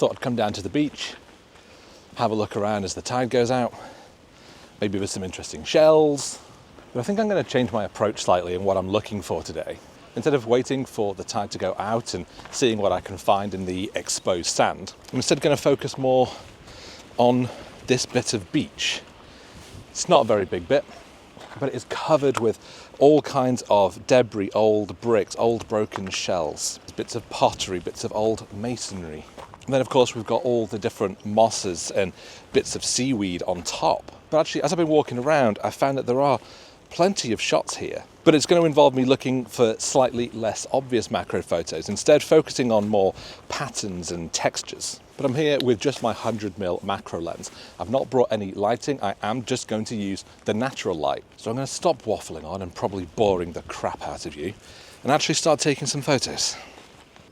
thought I'd come down to the beach, have a look around as the tide goes out, maybe with some interesting shells. But I think I'm going to change my approach slightly in what I'm looking for today. Instead of waiting for the tide to go out and seeing what I can find in the exposed sand, I'm instead going to focus more on this bit of beach. It's not a very big bit, but it is covered with all kinds of debris, old bricks, old broken shells, bits of pottery, bits of old masonry. And then of course we've got all the different mosses and bits of seaweed on top. But actually, as I've been walking around, I found that there are plenty of shots here. But it's going to involve me looking for slightly less obvious macro photos, instead focusing on more patterns and textures. But I'm here with just my 100mm macro lens. I've not brought any lighting, I am just going to use the natural light. So I'm going to stop waffling on and probably boring the crap out of you and actually start taking some photos.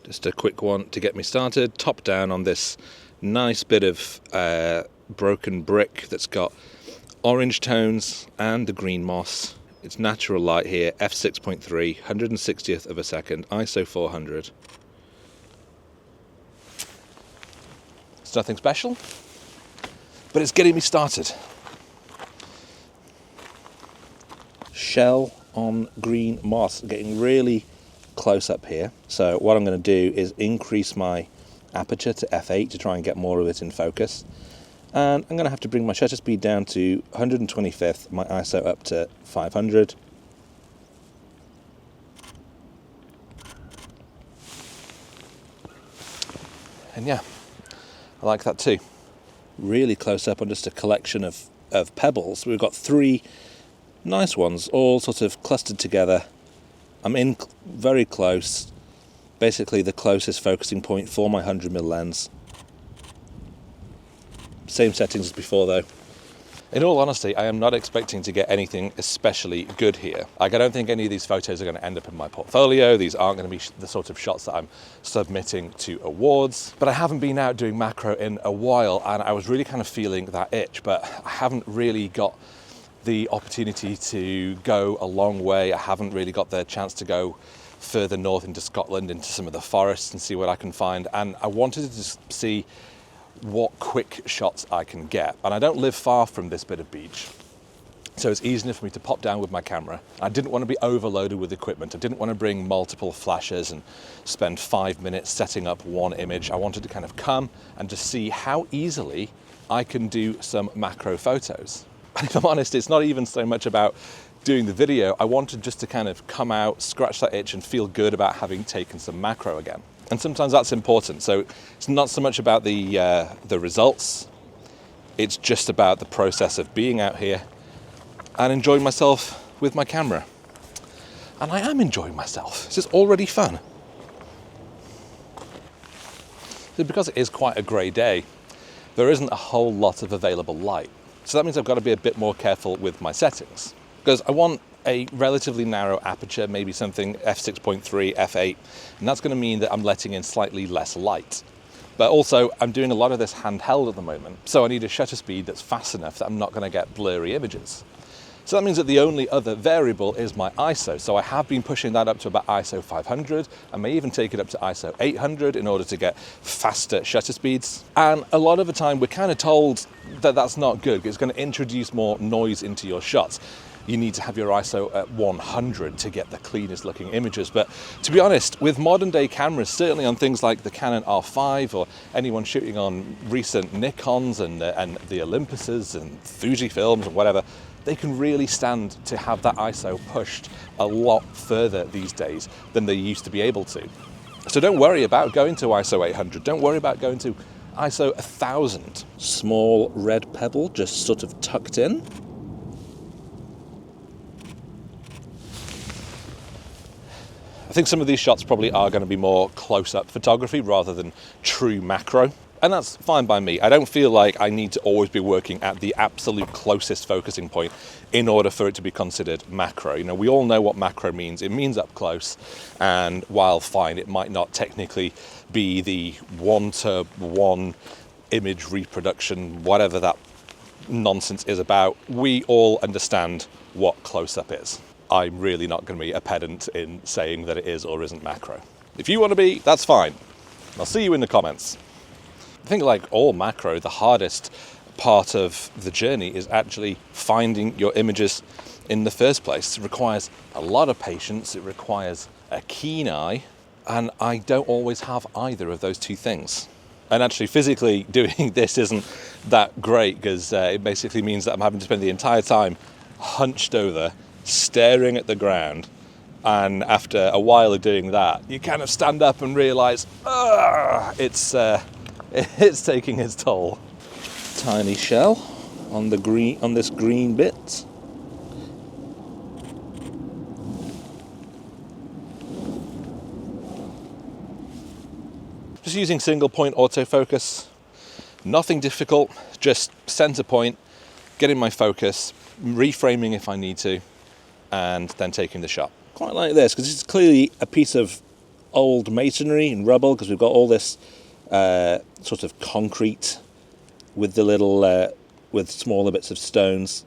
Just a quick one to get me started. Top down on this nice bit of broken brick that's got orange tones and the green moss. It's natural light here, f6.3, 160th of a second, ISO 400. It's nothing special, but it's getting me started. Shell on green moss, getting really close up here. So what I'm going to do is increase my aperture to f8 to try and get more of it in focus. And I'm going to have to bring my shutter speed down to 125th, my ISO up to 500. And yeah, I like that too. Really close up on just a collection of pebbles. We've got 3 nice ones, all sort of clustered together. I'm in very close, basically the closest focusing point for my 100mm lens. Same settings as before though. In all honesty, I am not expecting to get anything especially good here. Like, I don't think any of these photos are going to end up in my portfolio. These aren't going to be the sort of shots that I'm submitting to awards. But I haven't been out doing macro in a while, and I was really kind of feeling that itch, but I haven't really got the opportunity to go a long way. I haven't really got the chance to go further north into Scotland, into some of the forests and see what I can find. And I wanted to just see what quick shots I can get. And I don't live far from this bit of beach, so it's easy enough for me to pop down with my camera. I didn't want to be overloaded with equipment. I didn't want to bring multiple flashes and spend 5 minutes setting up one image. I wanted to kind of come and just see how easily I can do some macro photos. And if I'm honest, it's not even so much about doing the video. I wanted just to kind of come out, scratch that itch and feel good about having taken some macro again. And sometimes that's important. So it's not so much about the results. It's just about the process of being out here and enjoying myself with my camera. And I am enjoying myself. This is already fun. So because it is quite a grey day, there isn't a whole lot of available light. So that means I've got to be a bit more careful with my settings, because I want a relatively narrow aperture, maybe something f6.3, f8, and that's going to mean that I'm letting in slightly less light. But also, I'm doing a lot of this handheld at the moment, so I need a shutter speed that's fast enough that I'm not going to get blurry images. So that means that the only other variable is my ISO. So I have been pushing that up to about ISO 500. I may even take it up to ISO 800 in order to get faster shutter speeds. And a lot of the time we're kind of told that that's not good. It's going to introduce more noise into your shots. You need to have your ISO at 100 to get the cleanest looking images. But to be honest, with modern day cameras, certainly on things like the Canon R5 or anyone shooting on recent Nikons and the Olympuses and Fujifilms and whatever, they can really stand to have that ISO pushed a lot further these days than they used to be able to. So don't worry about going to ISO 800. Don't worry about going to ISO 1000. Small red pebble just sort of tucked in. I think some of these shots probably are going to be more close-up photography rather than true macro. And that's fine by me. I don't feel like I need to always be working at the absolute closest focusing point in order for it to be considered macro. You know, we all know what macro means. It means up close, and while fine, it might not technically be the one-to-one image reproduction, whatever that nonsense is about. We all understand what close-up is. I'm really not going to be a pedant in saying that it is or isn't macro. If you want to be, that's fine. I'll see you in the comments. I think like all macro, the hardest part of the journey is actually finding your images in the first place. It requires a lot of patience, it requires a keen eye, and I don't always have either of those two things. And actually physically doing this isn't that great, because it basically means that I'm having to spend the entire time hunched over, staring at the ground, and after a while of doing that, you kind of stand up and realise, it's taking its toll. Tiny shell on this green bit. Just using single point autofocus, nothing difficult, just center point, getting my focus, reframing if I need to, and then taking the shot. Quite like this, because it's clearly a piece of old masonry and rubble, because we've got all this sort of concrete with the little, with smaller bits of stones.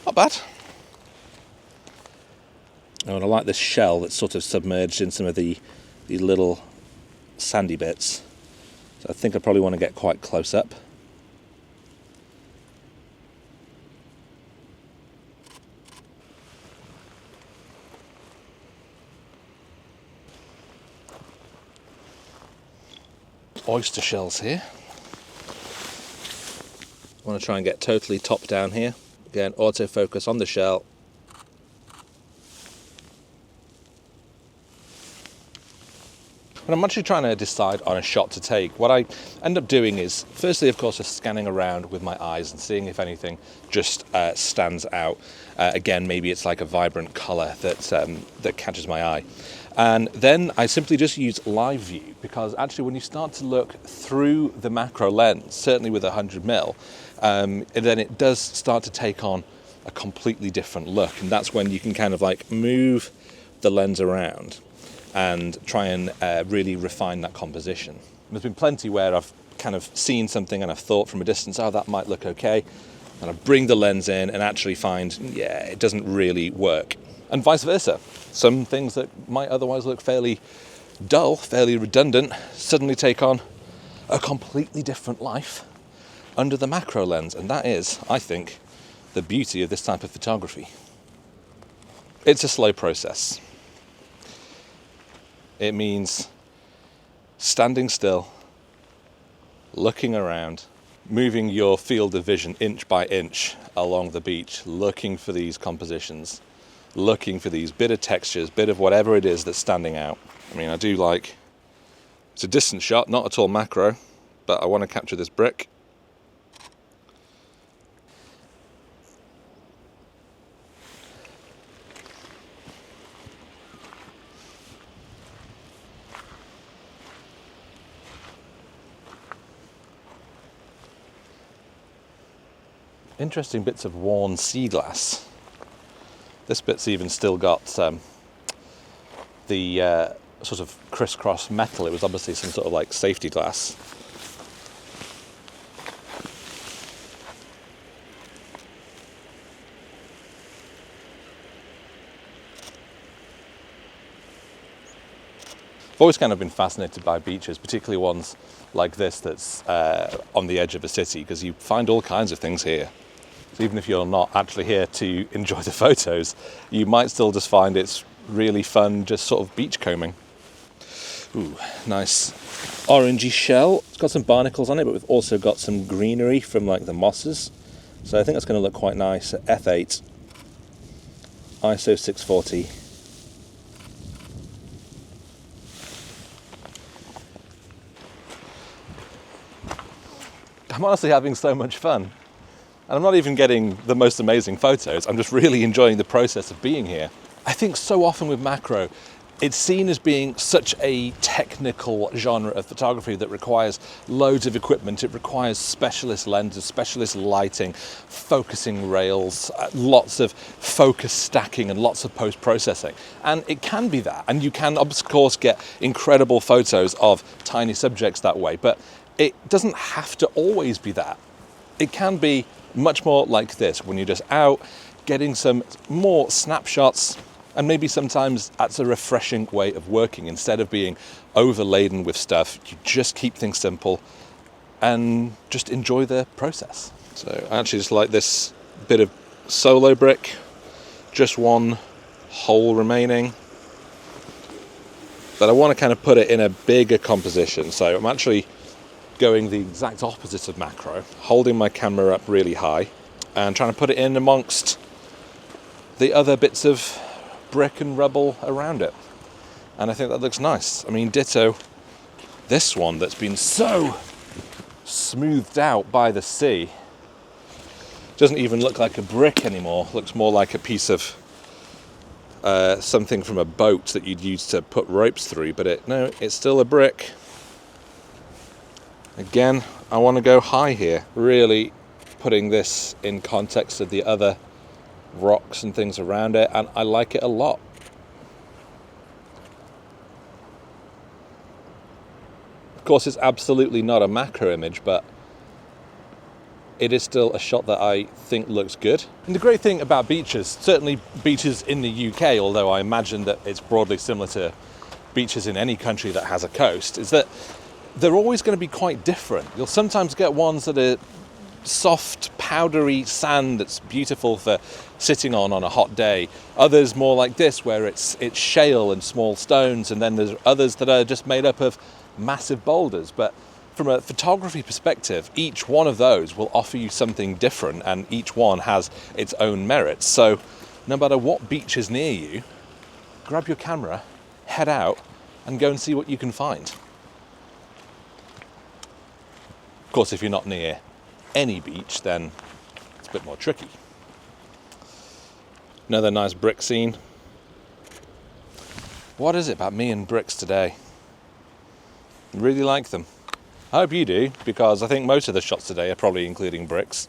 Not bad. Oh, and I like this shell that's sort of submerged in some of these little sandy bits. So I think I probably want to get quite close up. Oyster shells here. I want to try and get totally top down here. Again, autofocus on the shell. When I'm actually trying to decide on a shot to take, what I end up doing is, firstly, of course, just scanning around with my eyes and seeing if anything just stands out. Again, maybe it's like a vibrant colour that catches my eye. And then I simply just use live view, because actually when you start to look through the macro lens, certainly with 100mm, then it does start to take on a completely different look. And that's when you can kind of like move the lens around and try and really refine that composition. There's been plenty where I've kind of seen something and I've thought from a distance, oh, that might look okay. And I bring the lens in and actually find, yeah, it doesn't really work. And vice versa. Some things that might otherwise look fairly dull, fairly redundant, suddenly take on a completely different life under the macro lens. And that is, I think, the beauty of this type of photography. It's a slow process. It means standing still, looking around, moving your field of vision inch by inch along the beach, looking for these compositions, looking for these bit of textures, bit of whatever it is that's standing out. I mean, I do like, it's a distant shot, not at all macro, but I want to capture this brick. Interesting bits of worn sea glass. This bit's even still got the sort of crisscross metal. It was obviously some sort of like safety glass. I've always kind of been fascinated by beaches, particularly ones like this that's on the edge of a city, because you find all kinds of things here. So even if you're not actually here to enjoy the photos, you might still just find it's really fun just sort of beachcombing. Ooh, nice orangey shell. It's got some barnacles on it, but we've also got some greenery from like the mosses. So I think that's going to look quite nice at f8, ISO 640. I'm honestly having so much fun. And I'm not even getting the most amazing photos. I'm just really enjoying the process of being here. I think so often with macro, it's seen as being such a technical genre of photography that requires loads of equipment. It requires specialist lenses, specialist lighting, focusing rails, lots of focus stacking and lots of post-processing. And it can be that. And you can, of course, get incredible photos of tiny subjects that way. But it doesn't have to always be that. It can be much more like this, when you're just out getting some more snapshots And maybe sometimes that's a refreshing way of working. Instead of being overladen with stuff, you just keep things simple and just enjoy the process. So I actually just like this bit of solo brick, just one hole remaining. But I want to kind of put it in a bigger composition. So I'm actually going the exact opposite of macro, holding my camera up really high and trying to put it in amongst the other bits of brick and rubble around it. And I think that looks nice. I mean, ditto this one that's been so smoothed out by the sea. Doesn't even look like a brick anymore. Looks more like a piece of something from a boat that you'd use to put ropes through, but it's still a brick. Again, I want to go high here, really putting this in context of the other rocks and things around it, and I like it a lot. Of course, it's absolutely not a macro image, but it is still a shot that I think looks good. And the great thing about beaches, certainly beaches in the UK, although I imagine that it's broadly similar to beaches in any country that has a coast, is that they're always going to be quite different. You'll sometimes get ones that are soft, powdery sand that's beautiful for sitting on a hot day. Others more like this, where it's shale and small stones, and then there's others that are just made up of massive boulders. But from a photography perspective, each one of those will offer you something different, and each one has its own merits. So no matter what beach is near you, grab your camera, head out, and go and see what you can find. Of course, if you're not near any beach, then it's a bit more tricky. Another nice brick scene. What is it about me and bricks today? I really like them. I hope you do, because I think most of the shots today are probably including bricks.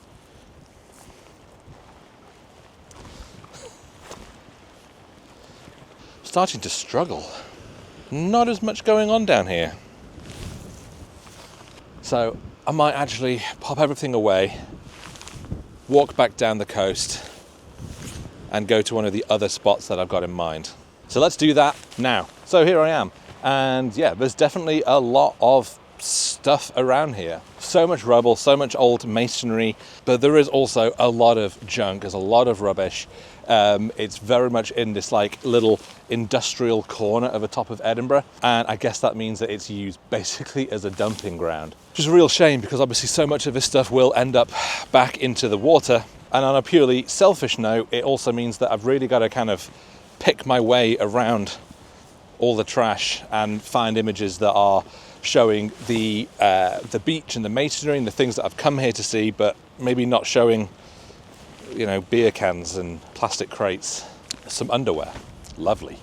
Starting to struggle. Not as much going on down here. So I might actually pop everything away, walk back down the coast, and go to one of the other spots that I've got in mind. So let's do that now. So here I am. And yeah, there's definitely a lot of stuff around here. So much rubble, so much old masonry, but there is also a lot of junk. There's a lot of rubbish. It's very much in this like little industrial corner of the top of Edinburgh, and I guess that means that it's used basically as a dumping ground, which is a real shame, because obviously so much of this stuff will end up back into the water. And on a purely selfish note, it also means that I've really got to kind of pick my way around all the trash and find images that are showing the beach and the masonry and the things that I've come here to see, but maybe not showing, you know, beer cans and plastic crates. Some underwear, lovely.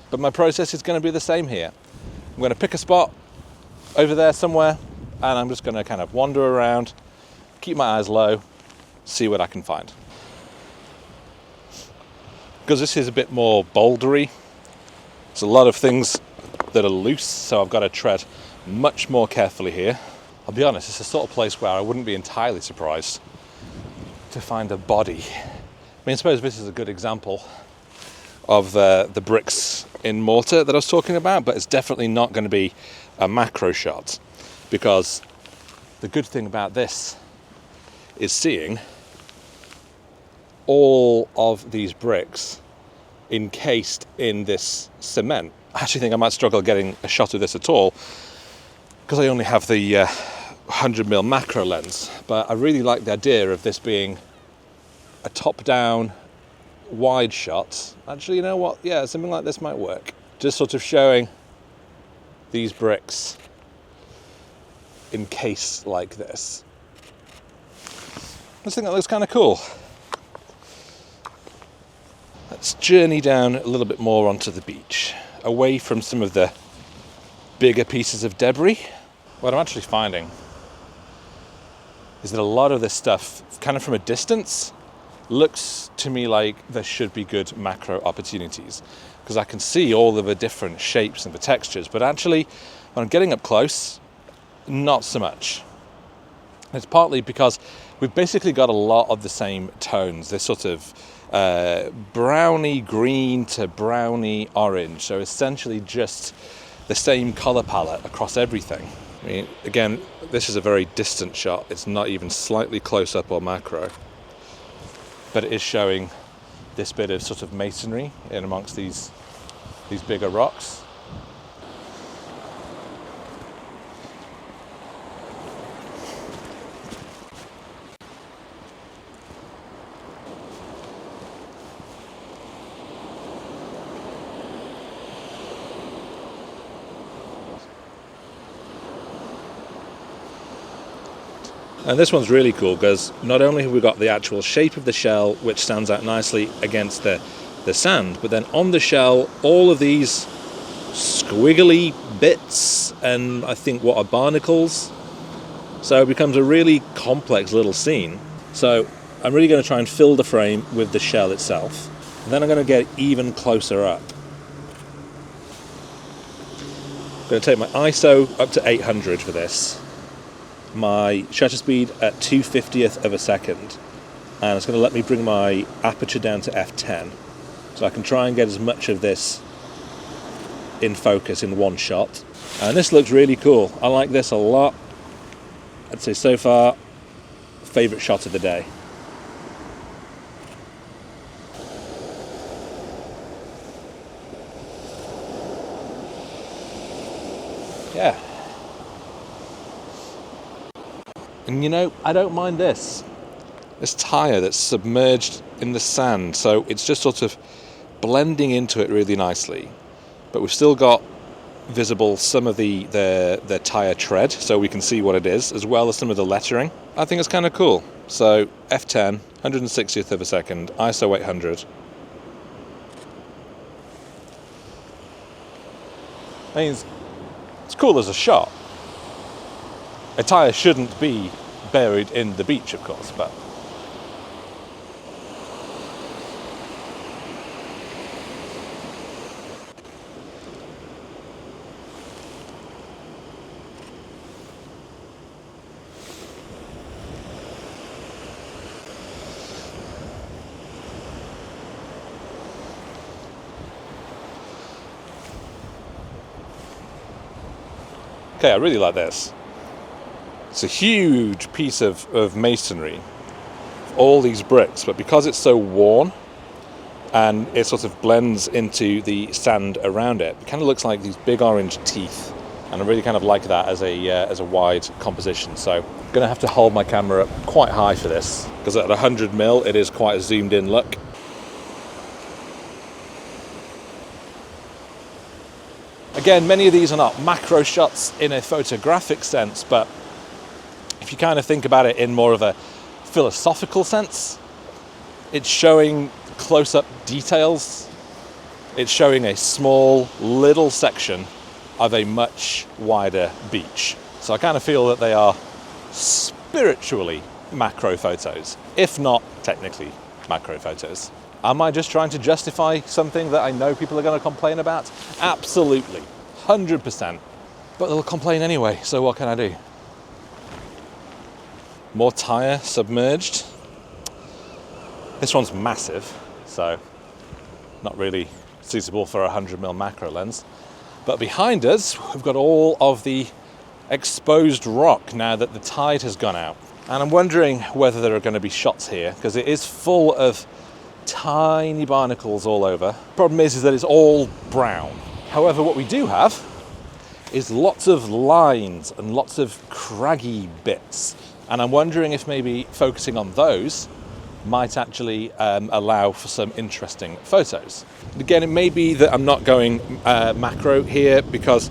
But my process is going to be the same here. I'm going to pick a spot over there somewhere, and I'm just going to kind of wander around, keep my eyes low, see what I can find. Because this is a bit more bouldery, there's a lot of things that are loose, so I've got to tread much more carefully here. I'll be honest, it's the sort of place where I wouldn't be entirely surprised to find a body. I mean, I suppose this is a good example of the bricks in mortar that I was talking about, but it's definitely not going to be a macro shot, because the good thing about this is seeing all of these bricks encased in this cement. I actually think I might struggle getting a shot of this at all, because I only have the 100mm macro lens, but I really like the idea of this being a top-down wide shot. Actually, you know what? Yeah, something like this might work. Just sort of showing these bricks encased like this. I just think that looks kind of cool. Let's journey down a little bit more onto the beach, away from some of the bigger pieces of debris. What I'm actually finding is that a lot of this stuff, kind of from a distance, looks to me like there should be good macro opportunities, because I can see all of the different shapes and the textures, but actually when I'm getting up close, not so much. And it's partly because we've basically got a lot of the same tones, this sort of browny green to browny orange. So essentially just the same color palette across everything. I mean, again, this is a very distant shot. It's not even slightly close up or macro, but it is showing this bit of sort of masonry in amongst these bigger rocks. And this one's really cool because not only have we got the actual shape of the shell, which stands out nicely against the sand, but then on the shell, all of these squiggly bits, and I think what are barnacles. So it becomes a really complex little scene. So I'm really going to try and fill the frame with the shell itself. And then I'm going to get even closer up. I'm going to take my ISO up to 800 for this. My shutter speed at 2/50th of a second, and it's going to let me bring my aperture down to f10, so I can try and get as much of this in focus in one shot. And this looks really cool. I like this a lot. I'd say so far, favourite shot of the day. Yeah. And you know, I don't mind this tyre that's submerged in the sand, so it's just sort of blending into it really nicely. But we've still got visible some of the tyre tread, so we can see what it is, as well as some of the lettering. I think it's kind of cool. So f10, 160th of a second, ISO 800. I mean, it's cool as a shot. A tyre shouldn't be buried in the beach, of course, but okay, I really like this. It's a huge piece of masonry, all these bricks, but because it's so worn and it sort of blends into the sand around it, it kind of looks like these big orange teeth, and I really kind of like that as a wide composition. So I'm going to have to hold my camera up quite high for this, because at 100mm it is quite a zoomed in look. Again, many of these are not macro shots in a photographic sense, but if you kind of think about it in more of a philosophical sense, it's showing close-up details. It's showing a small little section of a much wider beach. So I kind of feel that they are spiritually macro photos, if not technically macro photos. Am I just trying to justify something that I know people are going to complain about? Absolutely, 100%. But they'll complain anyway, so what can I do? More tyre submerged. This one's massive, so not really suitable for a 100mm macro lens. But behind us, we've got all of the exposed rock now that the tide has gone out. And I'm wondering whether there are going to be shots here, because it is full of tiny barnacles all over. Problem is that it's all brown. However, what we do have is lots of lines and lots of craggy bits. And I'm wondering if maybe focusing on those might actually allow for some interesting photos. Again, it may be that I'm not going macro here, because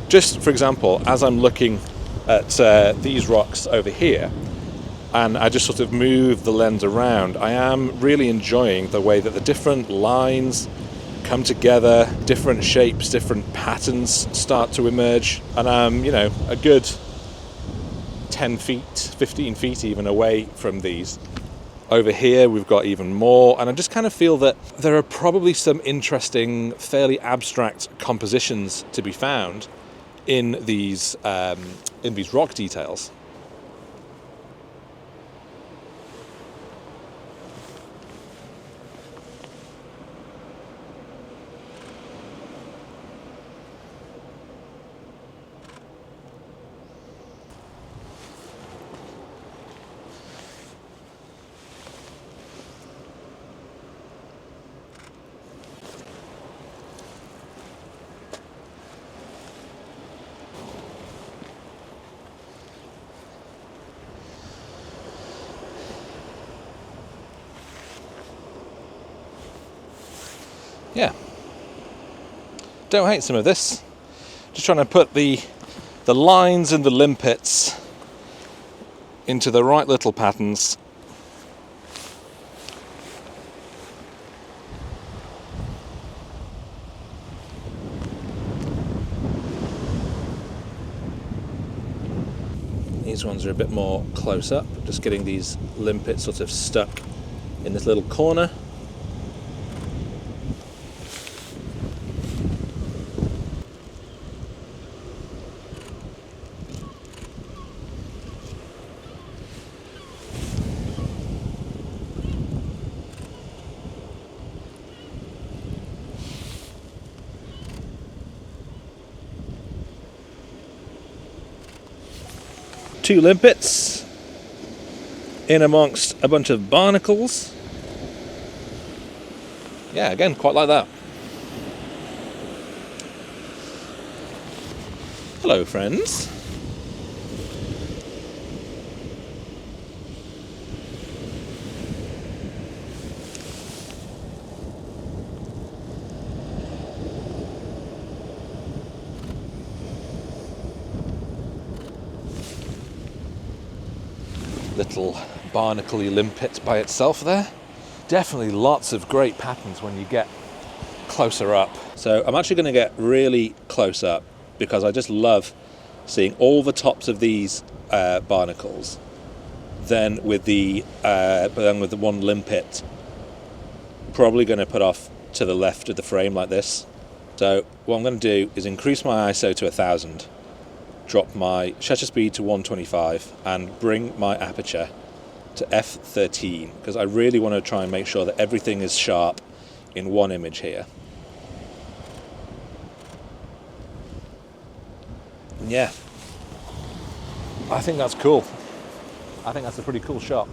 just for example, as I'm looking at these rocks over here, and I just sort of move the lens around, I am really enjoying the way that the different lines come together, different shapes, different patterns start to emerge. And I'm, you know, a good 10 feet, 15 feet even away from these. Over here we've got even more, and I just kind of feel that there are probably some interesting, fairly abstract compositions to be found in these rock details. Yeah. Don't hate some of this. Just trying to put the lines and the limpets into the right little patterns. These ones are a bit more close up, just getting these limpets sort of stuck in this little corner. Two limpets in amongst a bunch of barnacles. Yeah, again, quite like that. Hello, friends. Little barnacle-y limpet by itself there. Definitely lots of great patterns when you get closer up. So I'm actually going to get really close up because I just love seeing all the tops of these barnacles. Then with the one limpet, probably going to put off to the left of the frame like this. So what I'm going to do is increase my ISO to 1000. Drop my shutter speed to 125 and bring my aperture to f13 because I really want to try and make sure that everything is sharp in one image here. And yeah, I think that's cool. I think that's a pretty cool shot.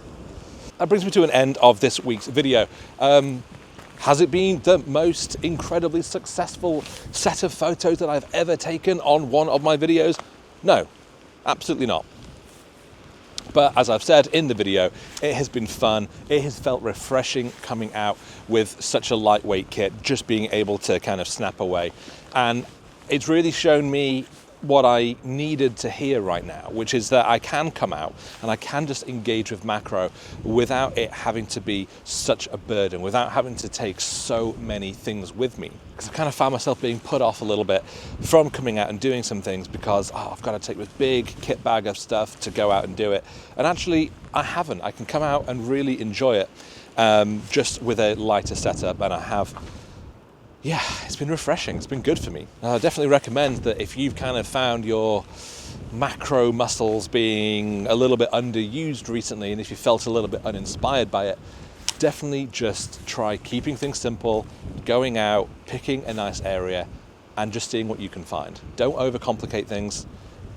That brings me to an end of this week's video. Has it been the most incredibly successful set of photos that I've ever taken on one of my videos? No, absolutely not. But as I've said in the video, it has been fun. It has felt refreshing coming out with such a lightweight kit, just being able to kind of snap away. And it's really shown me what I needed to hear right now, which is that I can come out and I can just engage with macro without it having to be such a burden, without having to take so many things with me. Because I kind of found myself being put off a little bit from coming out and doing some things because I've got to take this big kit bag of stuff to go out and do it. And actually I haven't. I can come out and really enjoy it just with a lighter setup, and I have. Yeah, it's been refreshing. It's been good for me. I definitely recommend that if you've kind of found your macro muscles being a little bit underused recently, and if you felt a little bit uninspired by it, definitely just try keeping things simple, going out, picking a nice area, and just seeing what you can find. Don't overcomplicate things.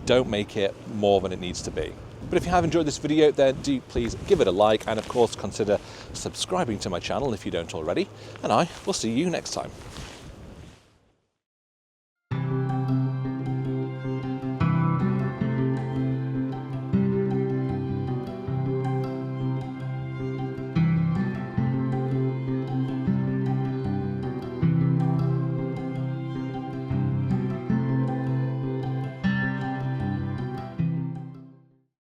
Don't make it more than it needs to be. But if you have enjoyed this video, then do please give it a like, and of course consider subscribing to my channel if you don't already, and I will see you next time.